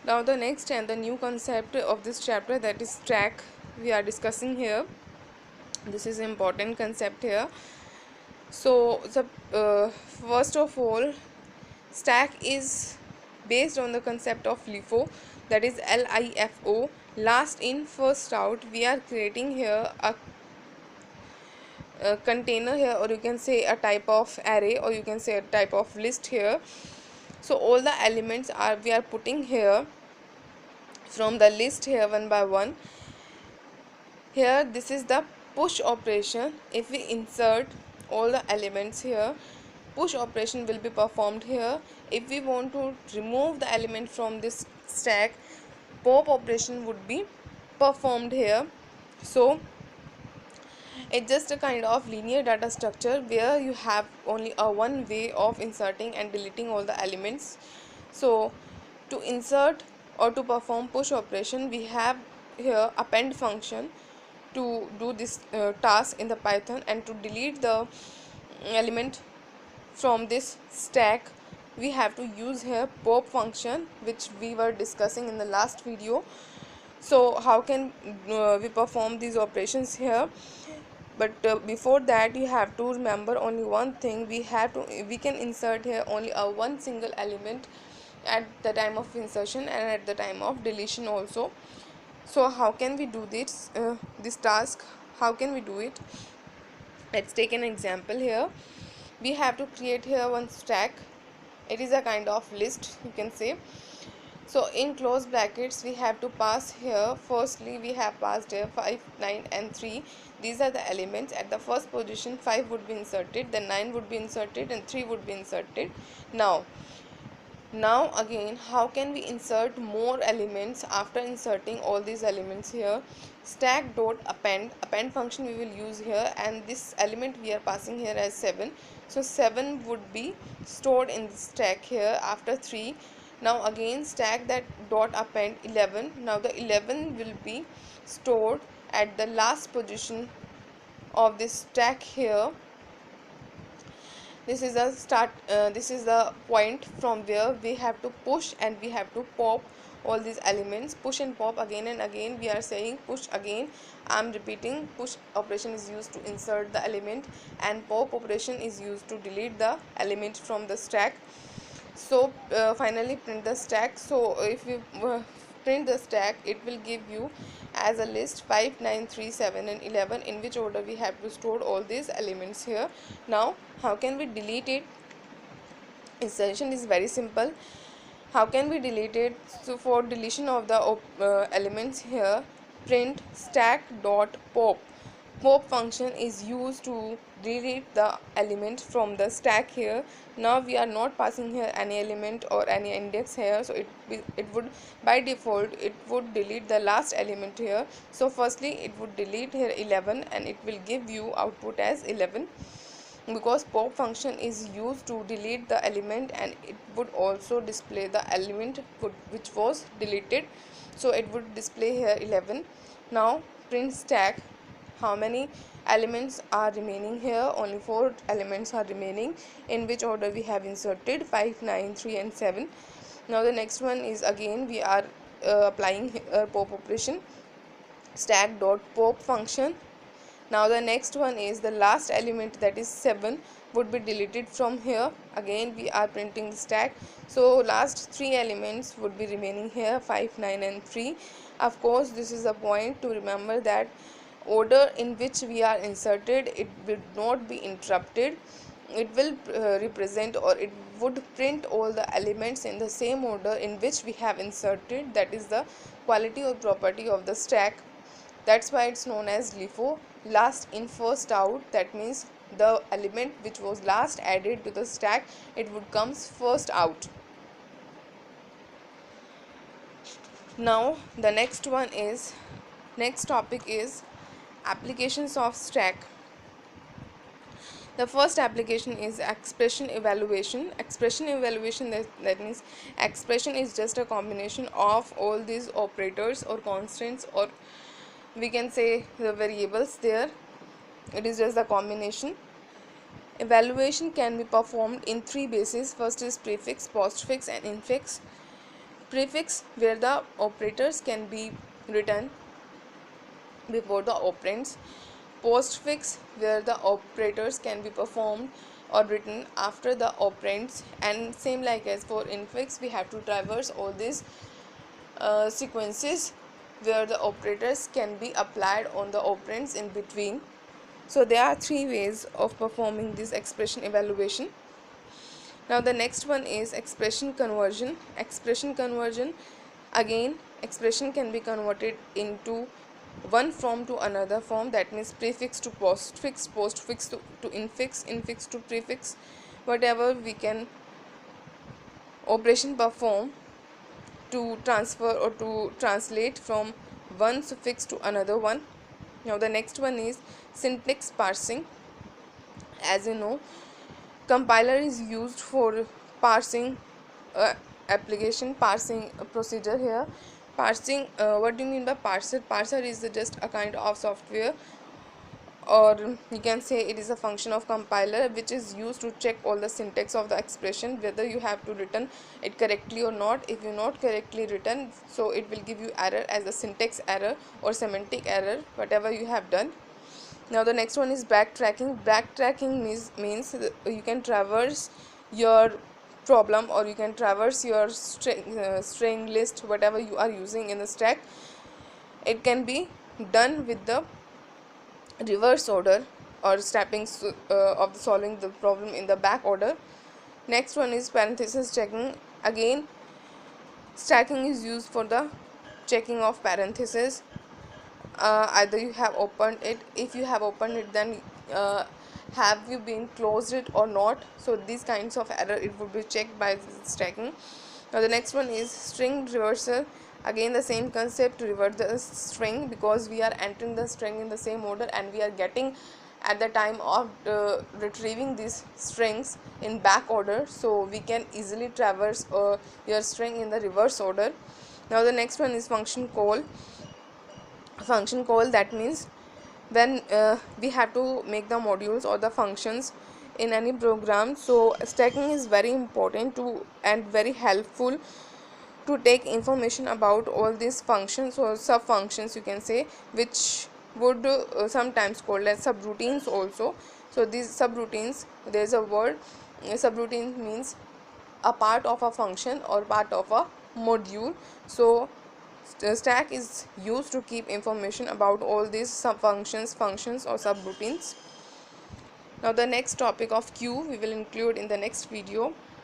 Now the next and the new concept of this chapter, that is stack, we are discussing here. This is important concept here. So the first of all, stack is based on the concept of LIFO, that is LIFO, last in first out. We are creating here a container here, or you can say a type of array, or you can say a type of list here. So all the elements are we are putting here from the list here one by one. Here this is the push operation. If we insert all the elements here, push operation will be performed here. If we want to remove the element from this stack, pop operation would be performed here. So it's just a kind of linear data structure where you have only a one way of inserting and deleting all the elements. So to insert or to perform push operation, we have here append function to do this task in the Python, and to delete the element from this stack we have to use here pop function, which we were discussing in the last video. So how can we perform these operations here? But before that, you have to remember only one thing. We can insert here only a one single element at the time of insertion and at the time of deletion also. So how can we do this task? How can we do it? Let's take an example here. We have to create here one stack. It is a kind of list, you can say. So in close brackets we have to pass here, firstly we have passed here 5, 9 and 3. These are the elements. At the first position 5 would be inserted, then 9 would be inserted, and 3 would be inserted. Now again, how can we insert more elements after inserting all these elements here? Stack dot append function we will use here, and this element we are passing here as 7. So 7 would be stored in the stack here after 3. Now again stack that dot append 11. Now the 11 will be stored at the last position of this stack here. This is a start, this is the point from where we have to push and we have to pop all these elements. Push and pop again and again. We are saying push again. I am repeating, push operation is used to insert the element, and pop operation is used to delete the element from the stack. So finally print the stack. So if you print the stack, it will give you as a list 5, 9, 3, 7 and 11, in which order we have to store all these elements here. Now how can we delete it? Insertion is very simple. How can we delete it? So for deletion of the elements here, print stack dot pop. Pop function is used to delete the element from the stack here. Now we are not passing here any element or any index here, so it would by default it would delete the last element here. So firstly it would delete here 11, and it will give you output as 11, because pop function is used to delete the element, and it would also display the element which was deleted. So it would display here 11. Now print stack. How many elements are remaining here? Only 4 elements are remaining, in which order we have inserted 5, 9, 3 and 7. Now the next one is again we are applying pop operation, stack dot pop function. Now the next one is the last element, that is 7, would be deleted from here. Again we are printing the stack. So last 3 elements would be remaining here, 5, 9 and 3. Of course this is a point to remember, that order in which we are inserted, it will not be interrupted. It will represent, or it would print all the elements in the same order in which we have inserted. That is the quality or property of the stack. That's why it's known as LIFO, last in first out. That means the element which was last added to the stack, it would comes first out. Now the next topic is applications of stack. The first application is expression evaluation. Expression evaluation, that means expression is just a combination of all these operators or constants, or we can say the variables there. It is just the combination. Evaluation can be performed in 3 bases. First is prefix, postfix and infix. Prefix, where the operators can be written before the operands. Postfix, where the operators can be performed or written after the operands. And same like as for infix, we have to traverse all these sequences where the operators can be applied on the operands in between. So there are three ways of performing this expression evaluation. Now the next one is expression conversion. Expression conversion, again expression can be converted into one form to another form, that means prefix to postfix, postfix to infix, infix to prefix. Whatever we can operation perform to transfer or to translate from one suffix to another one. Now the next one is syntax parsing. As you know, compiler is used for parsing application, parsing procedure here. Parsing, what do you mean by parser? Parser is just a kind of software, or you can say it is a function of compiler which is used to check all the syntax of the expression, whether you have to written it correctly or not. If you not correctly written, so it will give you error as a syntax error or semantic error, whatever you have done. Now the next one is backtracking. Backtracking means you can traverse your problem, or you can traverse your string list, whatever you are using in the stack. It can be done with the reverse order or stepping of solving the problem in the back order. Next one is parenthesis checking. Again, stacking is used for the checking of parenthesis. Either you have opened it, if you have opened it, then have you been closed it or not. So these kinds of error it would be checked by stacking. Now the next one is string reversal. Again the same concept, to revert the string, because we are entering the string in the same order and we are getting at the time of retrieving these strings in back order, so we can easily traverse your string in the reverse order. Now the next one is function call. Function call, that means when we have to make the modules or the functions in any program. So stacking is very important to and very helpful to take information about all these functions or sub functions, you can say, which would sometimes called as subroutines also. So these subroutines, there is a word, subroutine means a part of a function or part of a module. So stack is used to keep information about all these sub functions or subroutines. Now the next topic of queue we will include in the next video.